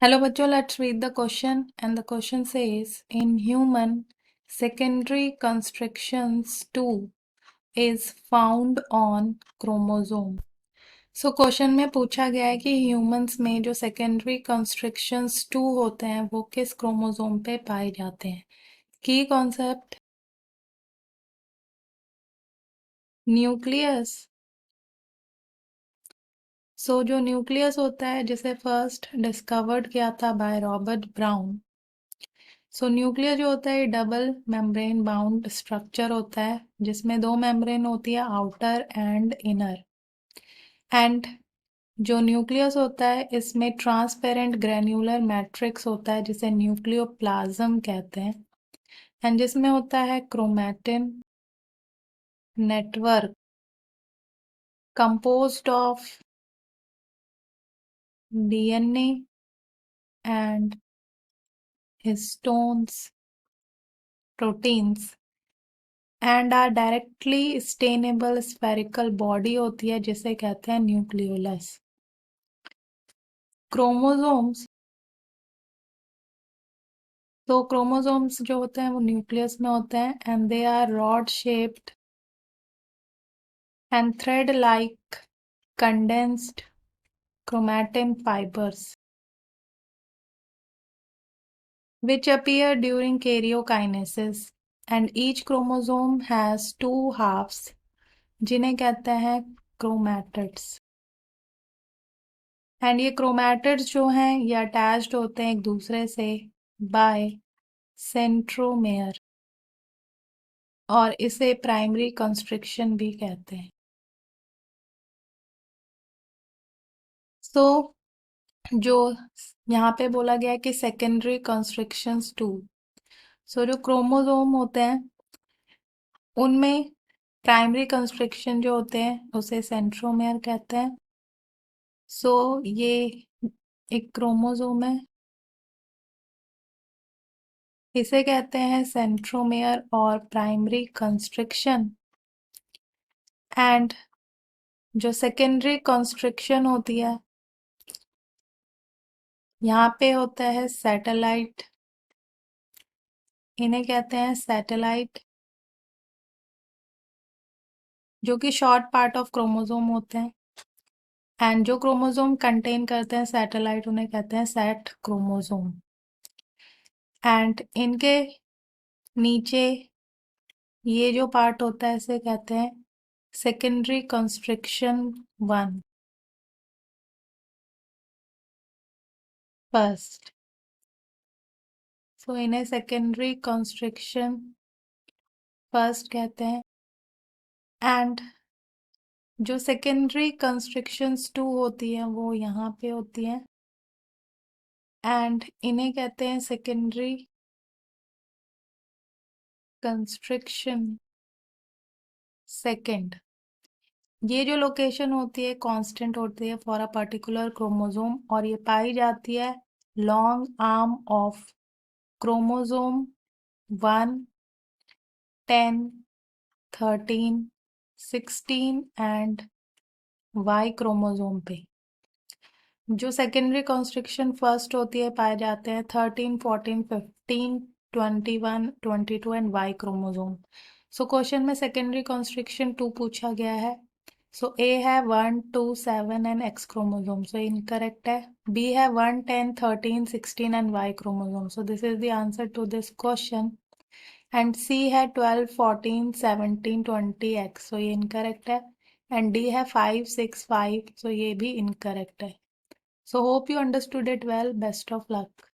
Hello बच्चों, let's read the question and the question says in human secondary constructions 2 is found on chromosome. So question में पूछा गया है कि humans में जो सेकेंडरी कंस्ट्रक्शंस 2 होते हैं वो किस क्रोमोसोम पे पाए जाते हैं। की कॉन्सेप्ट न्यूक्लियस। सो जो न्यूक्लियस होता है जिसे फर्स्ट डिस्कवर्ड किया था by Robert brown. So nucleus जो होता है डबल मेम्ब्रेन बाउंड स्ट्रक्चर होता है जिसमें दो मेम्ब्रेन होती है आउटर एंड इनर। एंड जो न्यूक्लियस होता है इसमें ट्रांसपेरेंट ग्रेन्युलर मैट्रिक्स होता है जिसे न्यूक्लियोप्लाज्म कहते हैं। एंड जिसमें होता है chromatin network composed of DNA and histones proteins and are directly stainable spherical body होती है जिसे कहते हैं न्यूक्लियोलस। क्रोमोसोम्स तो क्रोमोसोम्स जो होते हैं वो न्यूक्लियस में होते हैं and they are rod shaped and thread like condensed chromatin fibers which appear during karyokinesis and each chromosome has two halves जिन्हें कहते हैं क्रोमैटिड्स। एंड ये क्रोमैटिड्स जो हैं ये अटैच्ड होते हैं एक दूसरे से बाय सेंट्रोमेयर और इसे प्राइमरी कंस्ट्रक्शन भी कहते हैं। सो जो यहाँ पे बोला गया है कि सेकेंडरी कंस्ट्रक्शंस 2। सो जो क्रोमोसोम होते हैं उनमें प्राइमरी कंस्ट्रक्शन जो होते हैं उसे सेंट्रोमेयर कहते हैं। सो ये एक क्रोमोसोम है, इसे कहते हैं सेंट्रोमेयर और प्राइमरी कंस्ट्रक्शन। एंड जो सेकेंडरी कंस्ट्रक्शन होती है यहाँ पे होता है सैटेलाइट, इन्हें कहते हैं सैटेलाइट जो कि शॉर्ट पार्ट ऑफ क्रोमोसोम होते हैं। एंड जो क्रोमोसोम कंटेन करते हैं सैटेलाइट उन्हें कहते हैं सैट क्रोमोसोम। एंड इनके नीचे ये जो पार्ट होता है इसे कहते हैं सेकेंडरी कंस्ट्रक्शन 1 फर्स्ट। सो इन्हें सेकेंडरी कंस्ट्रक्शन फर्स्ट कहते हैं। एंड जो सेकेंडरी कंस्ट्रक्शंस 2 होती हैं वो यहाँ पे होती हैं एंड इन्हें कहते हैं सेकेंडरी कंस्ट्रक्शन सेकेंड। ये जो लोकेशन होती है कांस्टेंट होती है फॉर अ पर्टिकुलर क्रोमोसोम और ये पाई जाती है long arm of chromosome 1, 10, 13, 16 and Y chromosome पे। जो सेकेंडरी कंस्ट्रक्शन फर्स्ट होती है पाए जाते हैं 13, 14, 15, 21, 22 and Y chromosome. So question में सेकेंडरी कंस्ट्रक्शन 2 पूछा गया है। सो ए है 1, 2, 7 and X chromosome, so incorrect है। बी है 1, 10, 13, 16 and Y chromosome, so this is the answer to this question. And C है 12, 14, 17, 20 एक्स, सो ये इनकरेक्ट है। एंड डी है 5, 6, 5, सो ये भी इनकरेक्ट है। So hope you understood it well. Best of luck.